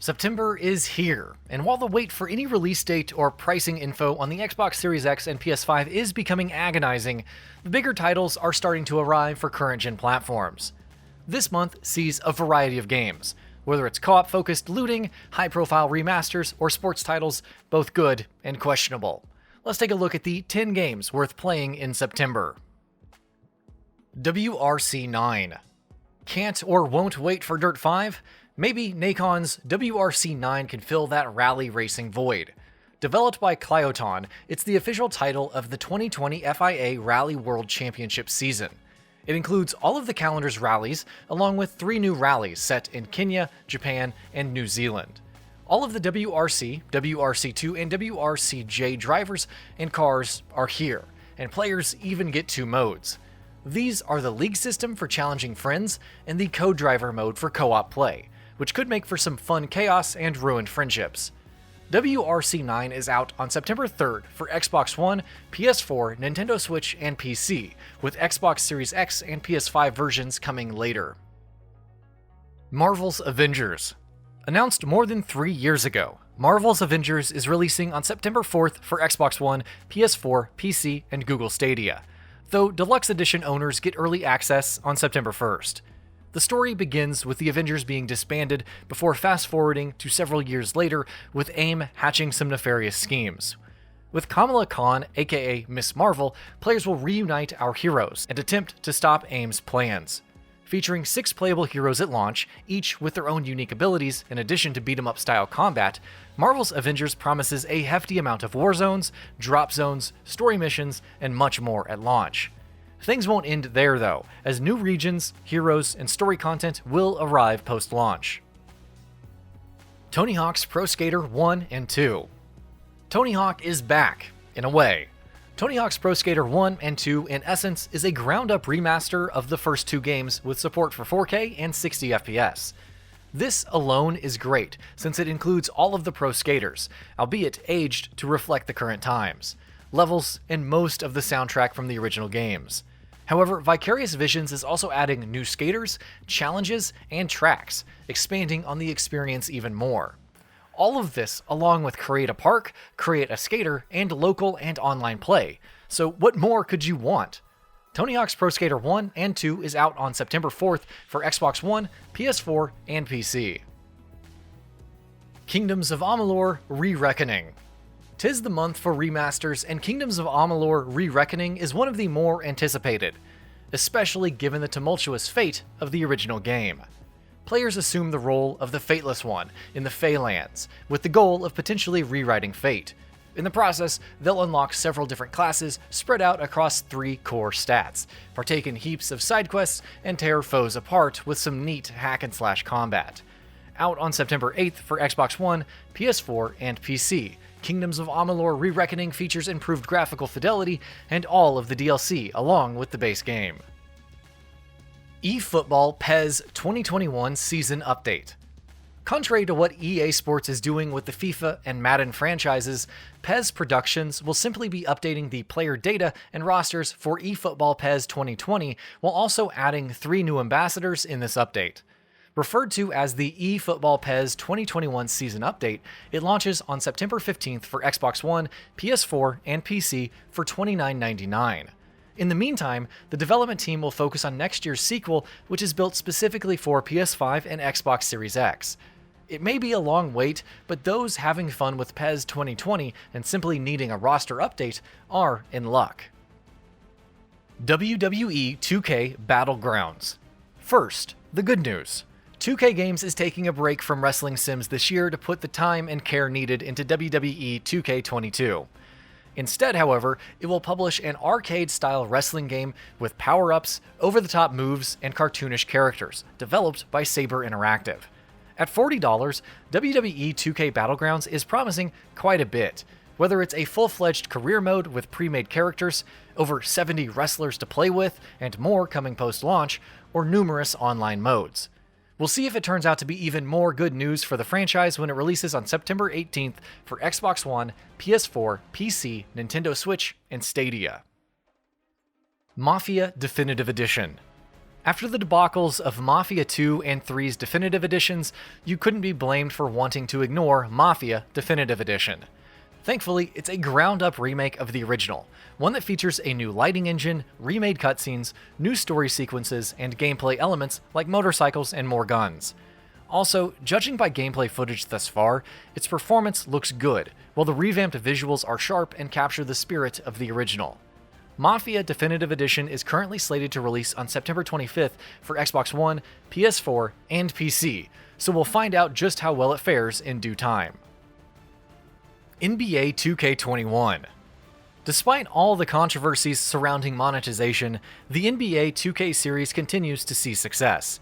September is here, and while the wait for any release date or pricing info on the Xbox Series X and PS5 is becoming agonizing, the bigger titles are starting to arrive for current-gen platforms. This month sees a variety of games, whether it's co-op-focused looting, high-profile remasters, or sports titles, both good and questionable. Let's take a look at the 10 games worth playing in September. WRC9. Can't or won't wait for Dirt 5? Maybe Nakon's WRC9 can fill that rally racing void. Developed by Clyoton, it's the official title of the 2020 FIA Rally World Championship season. It includes all of the calendar's rallies, along with 3 new rallies set in Kenya, Japan, and New Zealand. All of the WRC, WRC2, and WRCJ drivers and cars are here, and players even get 2 modes. These are the League system for challenging friends, and the Co-Driver mode for co-op play, which could make for some fun chaos and ruined friendships. WRC9 is out on September 3rd for Xbox One, PS4, Nintendo Switch, and PC, with Xbox Series X and PS5 versions coming later. Marvel's Avengers. Announced more than 3 years ago, Marvel's Avengers is releasing on September 4th for Xbox One, PS4, PC, and Google Stadia, though Deluxe Edition owners get early access on September 1st. The story begins with the Avengers being disbanded before fast-forwarding to several years later with AIM hatching some nefarious schemes. With Kamala Khan, aka Miss Marvel, players will reunite our heroes and attempt to stop AIM's plans. Featuring 6 playable heroes at launch, each with their own unique abilities in addition to beat-em-up style combat, Marvel's Avengers promises a hefty amount of war zones, drop zones, story missions, and much more at launch. Things won't end there though, as new regions, heroes, and story content will arrive post-launch. Tony Hawk's Pro Skater 1 and 2. Tony Hawk is back, in a way. Tony Hawk's Pro Skater 1 and 2, in essence, is a ground-up remaster of the first 2 games with support for 4K and 60 FPS. This alone is great, since it includes all of the pro skaters, albeit aged to reflect the current times, levels, and most of the soundtrack from the original games. However, Vicarious Visions is also adding new skaters, challenges, and tracks, expanding on the experience even more. All of this along with Create a Park, Create a Skater, and local and online play. So what more could you want? Tony Hawk's Pro Skater 1 and 2 is out on September 4th for Xbox One, PS4, and PC. Kingdoms of Amalur: ReReckoning. 'Tis the month for remasters, and Kingdoms of Amalur: ReReckoning is one of the more anticipated, especially given the tumultuous fate of the original game. Players assume the role of the Fateless One in the Feylands, with the goal of potentially rewriting fate. In the process, they'll unlock several different classes spread out across 3 core stats, partake in heaps of side quests, and tear foes apart with some neat hack-and-slash combat. Out on September 8th for Xbox One, PS4, and PC, Kingdoms of Amalur: ReReckoning features improved graphical fidelity and all of the DLC along with the base game. eFootball PES 2021 Season Update. Contrary to what EA Sports is doing with the FIFA and Madden franchises, PES Productions will simply be updating the player data and rosters for eFootball PES 2020 while also adding 3 new ambassadors in this update. Referred to as the eFootball PES 2021 Season Update, it launches on September 15th for Xbox One, PS4, and PC for $29.99. In the meantime, the development team will focus on next year's sequel, which is built specifically for PS5 and Xbox Series X. It may be a long wait, but those having fun with PES 2020 and simply needing a roster update are in luck. WWE 2K Battlegrounds. First, the good news. 2K Games is taking a break from wrestling sims this year to put the time and care needed into WWE 2K22. Instead, however, it will publish an arcade-style wrestling game with power-ups, over-the-top moves, and cartoonish characters, developed by Saber Interactive. At $40, WWE 2K Battlegrounds is promising quite a bit, whether it's a full-fledged career mode with pre-made characters, over 70 wrestlers to play with, and more coming post-launch, or numerous online modes. We'll see if it turns out to be even more good news for the franchise when it releases on September 18th for Xbox One, PS4, PC, Nintendo Switch, and Stadia. Mafia Definitive Edition. After the debacles of Mafia 2 and 3's definitive editions, you couldn't be blamed for wanting to ignore Mafia Definitive Edition. Thankfully, it's a ground-up remake of the original, one that features a new lighting engine, remade cutscenes, new story sequences, and gameplay elements like motorcycles and more guns. Also, judging by gameplay footage thus far, its performance looks good, while the revamped visuals are sharp and capture the spirit of the original. Mafia Definitive Edition is currently slated to release on September 25th for Xbox One, PS4, and PC, so we'll find out just how well it fares in due time. NBA 2K21. Despite all the controversies surrounding monetization, the NBA 2K series continues to see success.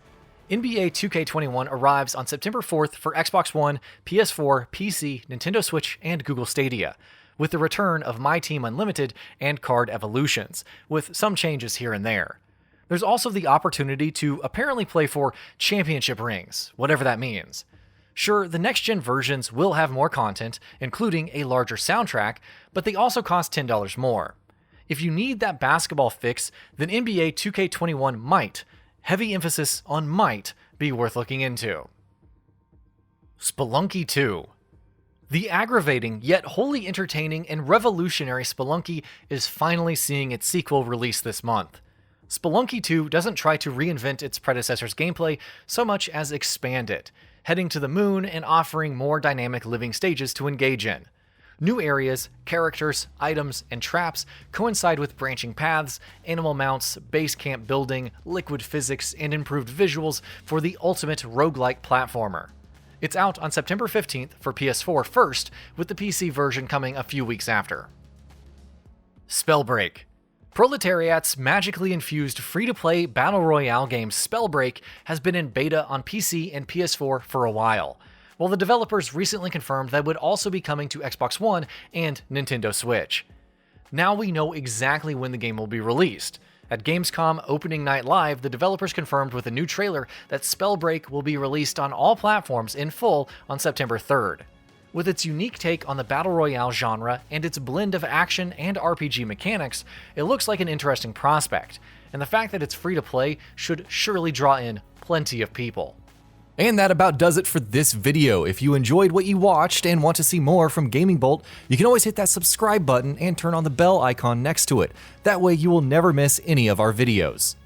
NBA 2K21 arrives on September 4th for Xbox One, PS4, PC, Nintendo Switch, and Google Stadia, with the return of My Team Unlimited and card evolutions, with some changes here and there. There's also the opportunity to apparently play for championship rings, whatever that means. Sure, the next-gen versions will have more content, including a larger soundtrack, but they also cost $10 more. If you need that basketball fix, then NBA 2K21 might, heavy emphasis on might, be worth looking into. Spelunky II. The aggravating, yet wholly entertaining and revolutionary Spelunky is finally seeing its sequel released this month. Spelunky 2 doesn't try to reinvent its predecessor's gameplay so much as expand it, heading to the moon and offering more dynamic living stages to engage in. New areas, characters, items, and traps coincide with branching paths, animal mounts, base camp building, liquid physics, and improved visuals for the ultimate roguelike platformer. It's out on September 15th for PS4 first, with the PC version coming a few weeks after. Spellbreak. Proletariat's magically infused free-to-play battle royale game Spellbreak has been in beta on PC and PS4 for a while, while the developers recently confirmed that it would also be coming to Xbox One and Nintendo Switch. Now we know exactly when the game will be released. At Gamescom Opening Night Live, the developers confirmed with a new trailer that Spellbreak will be released on all platforms in full on September 3rd. With its unique take on the battle royale genre and its blend of action and RPG mechanics, it looks like an interesting prospect, and the fact that it's free to play should surely draw in plenty of people. And that about does it for this video. If you enjoyed what you watched and want to see more from Gaming Bolt, you can always hit that subscribe button and turn on the bell icon next to it. That way you will never miss any of our videos.